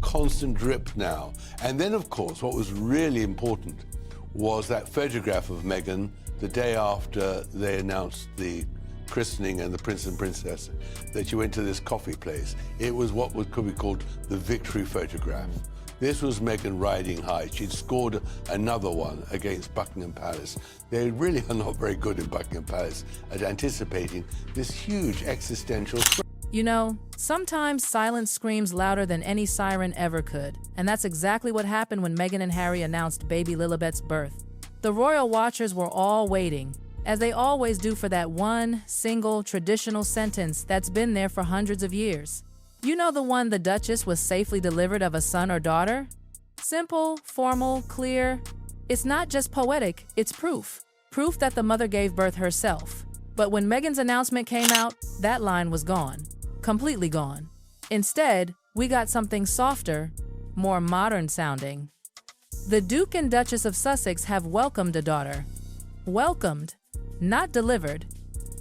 constant drip now. And then, of course, what was really important was that photograph of Meghan the day after they announced the christening and the prince and princess, that she went to this coffee place. It was what could be called the victory photograph. This was Meghan riding high. She'd scored another one against Buckingham Palace. They really are not very good in Buckingham Palace at anticipating this huge existential threat. You know, sometimes silence screams louder than any siren ever could. And that's exactly what happened when Meghan and Harry announced baby Lilibet's birth. The royal watchers were all waiting, as they always do, for that one single traditional sentence that's been there for hundreds of years. You know, the one the Duchess was safely delivered of a son or daughter? Simple, formal, clear. It's not just poetic, it's proof. Proof that the mother gave birth herself. But when Meghan's announcement came out, that line was gone. Completely gone. Instead, we got something softer, more modern sounding. The Duke and Duchess of Sussex have welcomed a daughter. Welcomed, not delivered.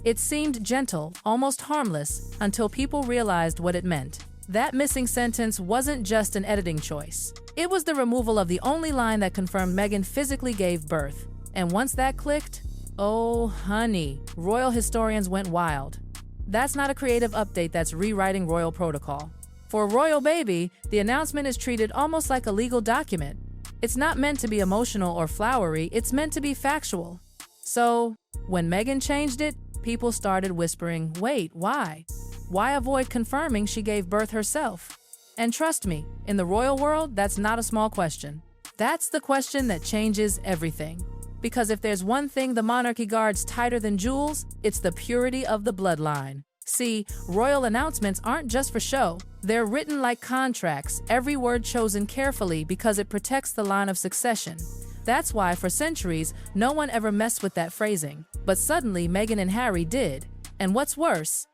It seemed gentle, almost harmless, until people realized what it meant. That missing sentence wasn't just an editing choice. It was the removal of the only line that confirmed Meghan physically gave birth. And once that clicked, oh honey, royal historians went wild. That's not a creative update, that's rewriting royal protocol. For a royal baby, the announcement is treated almost like a legal document. It's not meant to be emotional or flowery, it's meant to be factual. So, when Meghan changed it, people started whispering, wait, why? Why avoid confirming she gave birth herself? And trust me, in the royal world, that's not a small question. That's the question that changes everything. Because if there's one thing the monarchy guards tighter than jewels, it's the purity of the bloodline. See, royal announcements aren't just for show. They're written like contracts, every word chosen carefully because it protects the line of succession. That's why, for centuries, no one ever messed with that phrasing. But suddenly, Meghan and Harry did. And what's worse,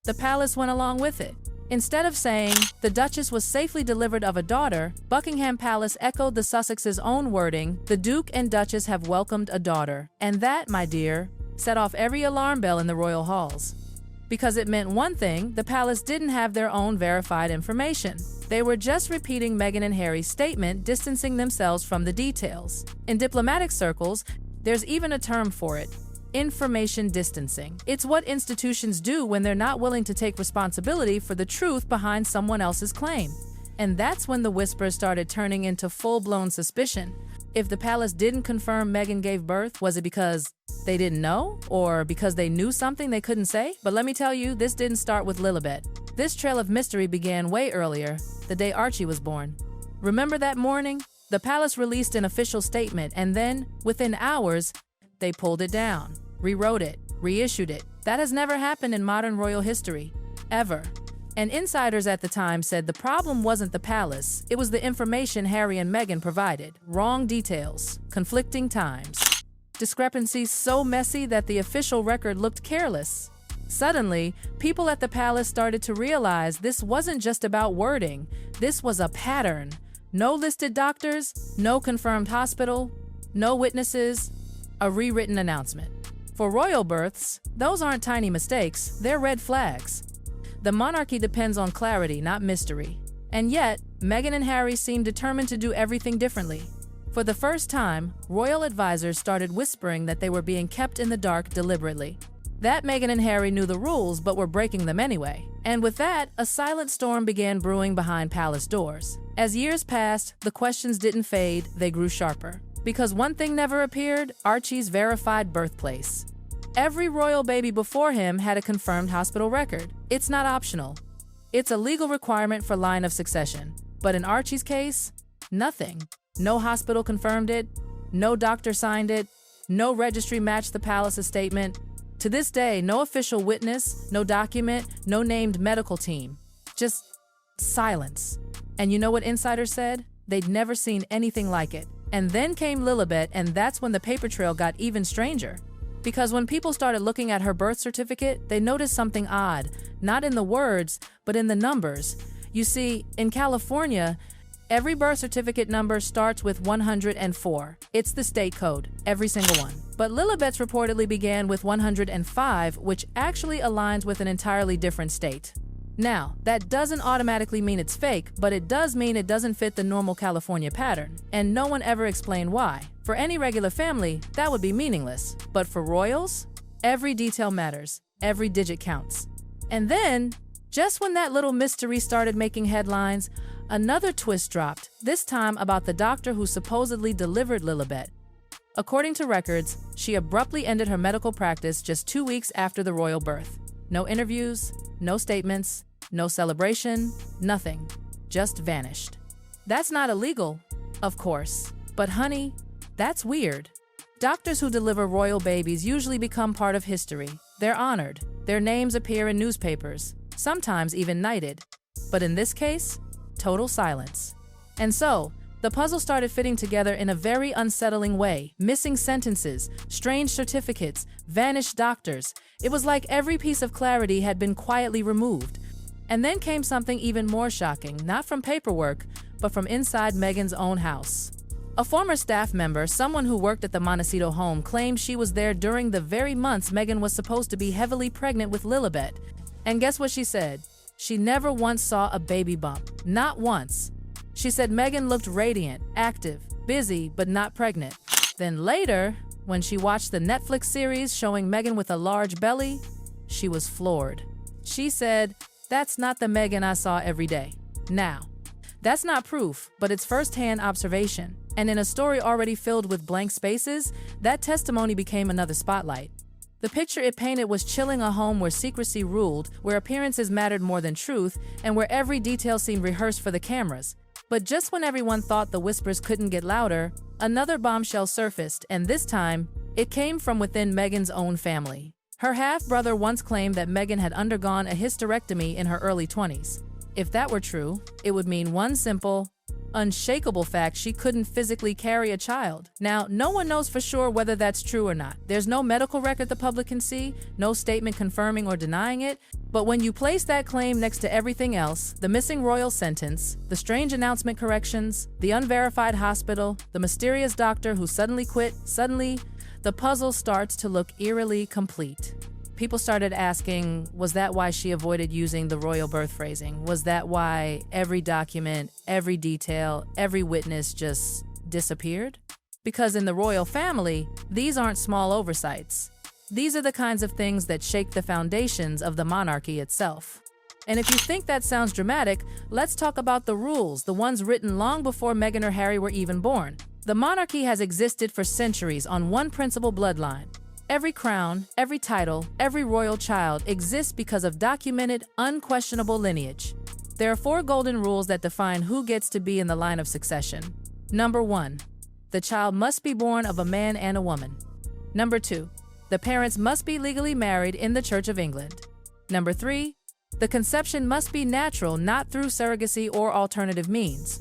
the palace went along with it. Instead of saying, the Duchess was safely delivered of a daughter, Buckingham Palace echoed the Sussex's own wording, the Duke and Duchess have welcomed a daughter. And that, my dear, set off every alarm bell in the royal halls. Because it meant one thing, the palace didn't have their own verified information. They were just repeating Meghan and Harry's statement, distancing themselves from the details. In diplomatic circles, there's even a term for it: information distancing. It's what institutions do when they're not willing to take responsibility for the truth behind someone else's claim. And that's when the whispers started turning into full-blown suspicion. If the palace didn't confirm Meghan gave birth, was it because they didn't know? Or because they knew something they couldn't say? But let me tell you, this didn't start with Lilibet. This trail of mystery began way earlier, the day Archie was born. Remember that morning? The palace released an official statement, and then, within hours, they pulled it down, rewrote it, reissued it. That has never happened in modern royal history. Ever. And insiders at the time said the problem wasn't the palace, it was the information Harry and Meghan provided. Wrong details, conflicting times, discrepancies so messy that the official record looked careless. Suddenly, people at the palace started to realize this wasn't just about wording, this was a pattern. No listed doctors, no confirmed hospital, no witnesses, a rewritten announcement. For royal births, those aren't tiny mistakes, they're red flags. The monarchy depends on clarity, not mystery. And yet, Meghan and Harry seemed determined to do everything differently. For the first time, royal advisors started whispering that they were being kept in the dark deliberately. That Meghan and Harry knew the rules but were breaking them anyway. And with that, a silent storm began brewing behind palace doors. As years passed, the questions didn't fade, they grew sharper. Because one thing never appeared: Archie's verified birthplace. Every royal baby before him had a confirmed hospital record. It's not optional. It's a legal requirement for line of succession. But in Archie's case, nothing. No hospital confirmed it, no doctor signed it, no registry matched the palace's statement. To this day, no official witness, no document, no named medical team. Just silence. And you know what insiders said? They'd never seen anything like it. And then came Lilibet, and that's when the paper trail got even stranger. Because when people started looking at her birth certificate, they noticed something odd, not in the words, but in the numbers. You see, in California, every birth certificate number starts with 104. It's the state code, every single one. But Lilibet's reportedly began with 105, which actually aligns with an entirely different state. Now, that doesn't automatically mean it's fake, but it does mean it doesn't fit the normal California pattern, and no one ever explained why. For any regular family, that would be meaningless. But for royals, every detail matters, every digit counts. And then, just when that little mystery started making headlines, another twist dropped, this time about the doctor who supposedly delivered Lilibet. According to records, she abruptly ended her medical practice just 2 weeks after the royal birth. No interviews, no statements, no celebration, nothing. Just vanished. That's not illegal, of course. But honey, that's weird. Doctors who deliver royal babies usually become part of history. They're honored. Their names appear in newspapers, sometimes even knighted. But in this case, total silence. And so, the puzzle started fitting together in a very unsettling way. Missing sentences, strange certificates, vanished doctors. It was like every piece of clarity had been quietly removed. And then came something even more shocking, not from paperwork, but from inside Meghan's own house. A former staff member, someone who worked at the Montecito home, claimed she was there during the very months Meghan was supposed to be heavily pregnant with Lilibet. And guess what she said? She never once saw a baby bump. Not once. She said Meghan looked radiant, active, busy, but not pregnant. Then later, when she watched the Netflix series showing Meghan with a large belly, she was floored. She said, "That's not the Meghan I saw every day." Now, that's not proof, but it's first-hand observation. And in a story already filled with blank spaces, that testimony became another spotlight. The picture it painted was chilling, a home where secrecy ruled, where appearances mattered more than truth, and where every detail seemed rehearsed for the cameras. But just when everyone thought the whispers couldn't get louder, another bombshell surfaced, and this time, it came from within Meghan's own family. Her half-brother once claimed that Meghan had undergone a hysterectomy in her early 20s. If that were true, it would mean one simple, unshakable fact: she couldn't physically carry a child. Now, no one knows for sure whether that's true or not. There's no medical record the public can see, no statement confirming or denying it. But when you place that claim next to everything else, the missing royal sentence, the strange announcement corrections, the unverified hospital, the mysterious doctor who suddenly quit, the puzzle starts to look eerily complete. People started asking, was that why she avoided using the royal birth phrasing? Was that why every document, every detail, every witness just disappeared? Because in the royal family, these aren't small oversights. These are the kinds of things that shake the foundations of the monarchy itself. And if you think that sounds dramatic, let's talk about the rules, the ones written long before Meghan or Harry were even born. The monarchy has existed for centuries on one principal bloodline. Every crown, every title, every royal child exists because of documented, unquestionable lineage. There are 4 golden rules that define who gets to be in the line of succession. Number 1, the child must be born of a man and a woman. Number 2, the parents must be legally married in the Church of England. Number 3, the conception must be natural, not through surrogacy or alternative means.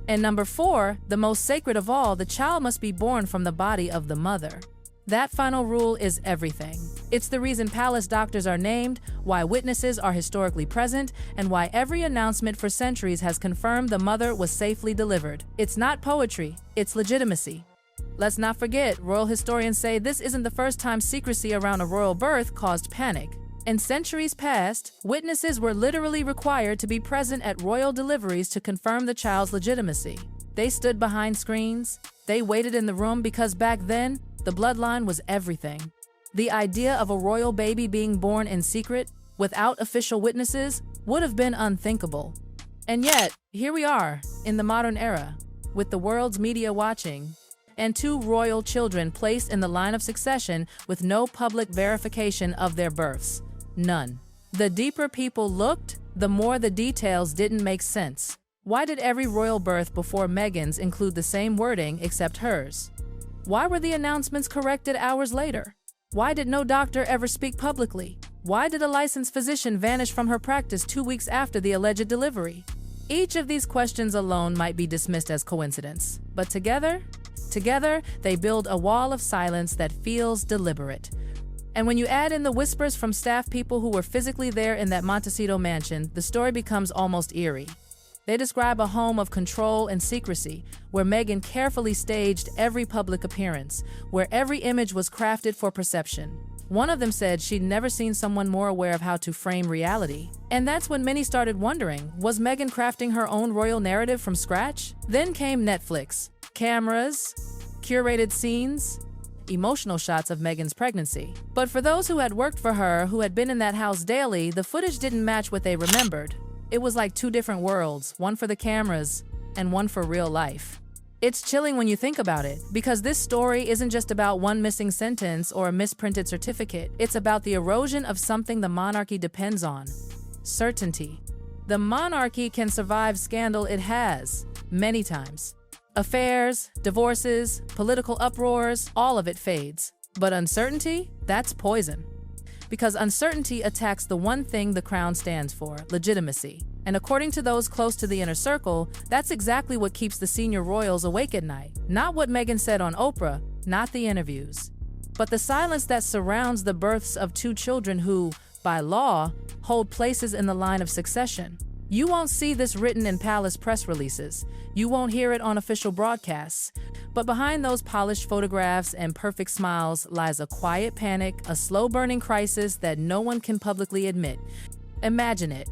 And number 4, the most sacred of all, the child must be born from the body of the mother. That final rule is everything. It's the reason palace doctors are named, why witnesses are historically present, and why every announcement for centuries has confirmed the mother was safely delivered. It's not poetry, it's legitimacy. Let's not forget, royal historians say this isn't the first time secrecy around a royal birth caused panic. In centuries past, witnesses were literally required to be present at royal deliveries to confirm the child's legitimacy. They stood behind screens, they waited in the room because back then, the bloodline was everything. The idea of a royal baby being born in secret, without official witnesses, would have been unthinkable. And yet, here we are, in the modern era, with the world's media watching, and 2 royal children placed in the line of succession with no public verification of their births. None. The deeper people looked, the more the details didn't make sense. Why did every royal birth before Meghan's include the same wording except hers? Why were the announcements corrected hours later? Why did no doctor ever speak publicly? Why did a licensed physician vanish from her practice 2 weeks after the alleged delivery? Each of these questions alone might be dismissed as coincidence, but together they build a wall of silence that feels deliberate. And when you add in the whispers from staff people who were physically there in that Montecito mansion, the story becomes almost eerie. They describe a home of control and secrecy, where Meghan carefully staged every public appearance, where every image was crafted for perception. One of them said she'd never seen someone more aware of how to frame reality. And that's when many started wondering, was Meghan crafting her own royal narrative from scratch? Then came Netflix. Cameras, curated scenes, emotional shots of Meghan's pregnancy. But for those who had worked for her, who had been in that house daily, the footage didn't match what they remembered. It was like two different worlds, one for the cameras and one for real life. It's chilling when you think about it, because this story isn't just about one missing sentence or a misprinted certificate. It's about the erosion of something the monarchy depends on: certainty. The monarchy can survive scandal. It has, many times. Affairs, divorces, political uproars, all of it fades. But uncertainty? That's poison. Because uncertainty attacks the one thing the crown stands for: legitimacy. And according to those close to the inner circle, that's exactly what keeps the senior royals awake at night. Not what Meghan said on Oprah, not the interviews, but the silence that surrounds the births of two children who, by law, hold places in the line of succession. You won't see this written in palace press releases. You won't hear it on official broadcasts. But behind those polished photographs and perfect smiles lies a quiet panic, a slow-burning crisis that no one can publicly admit. Imagine it.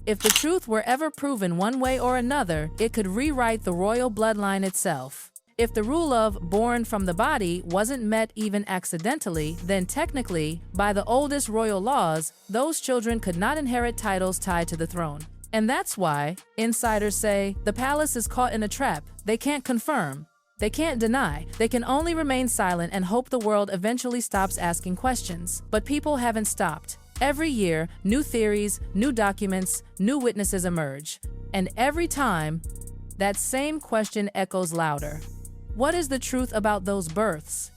If the truth were ever proven one way or another, it could rewrite the royal bloodline itself. If the rule of born from the body wasn't met even accidentally, then technically, by the oldest royal laws, those children could not inherit titles tied to the throne. And that's why, insiders say, the palace is caught in a trap. They can't confirm. They can't deny. They can only remain silent and hope the world eventually stops asking questions. But people haven't stopped. Every year, new theories, new documents, new witnesses emerge. And every time, that same question echoes louder. What is the truth about those births?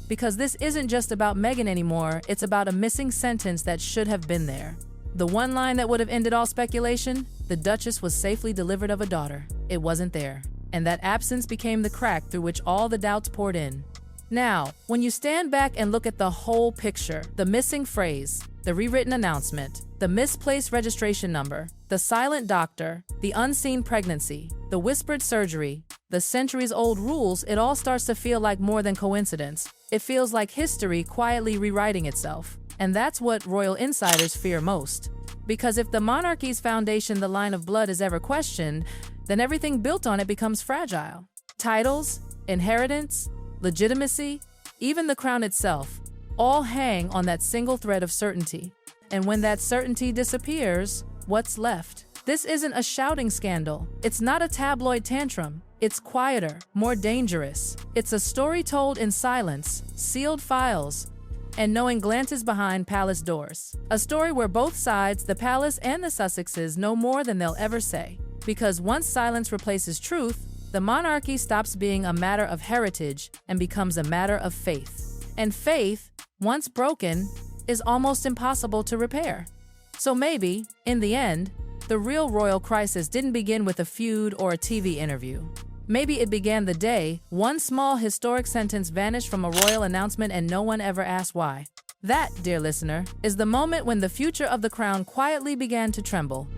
Because this isn't just about Meghan anymore, it's about a missing sentence that should have been there. The one line that would have ended all speculation: the Duchess was safely delivered of a daughter. It wasn't there. And that absence became the crack through which all the doubts poured in. Now, when you stand back and look at the whole picture, the missing phrase, the rewritten announcement, the misplaced registration number, the silent doctor, the unseen pregnancy, the whispered surgery, the centuries-old rules, it all starts to feel like more than coincidence. It feels like history quietly rewriting itself. And that's what royal insiders fear most. Because if the monarchy's foundation, the line of blood, is ever questioned, then everything built on it becomes fragile. Titles, inheritance, legitimacy, even the crown itself, all hang on that single thread of certainty. And when that certainty disappears, what's left? This isn't a shouting scandal. It's not a tabloid tantrum. It's quieter, more dangerous. It's a story told in silence, sealed files, and knowing glances behind palace doors. A story where both sides, the palace and the Sussexes, know more than they'll ever say. Because once silence replaces truth, the monarchy stops being a matter of heritage and becomes a matter of faith. And faith, once broken, is almost impossible to repair. So maybe, in the end, the real royal crisis didn't begin with a feud or a TV interview. Maybe it began the day one small historic sentence vanished from a royal announcement and no one ever asked why. That, dear listener, is the moment when the future of the crown quietly began to tremble.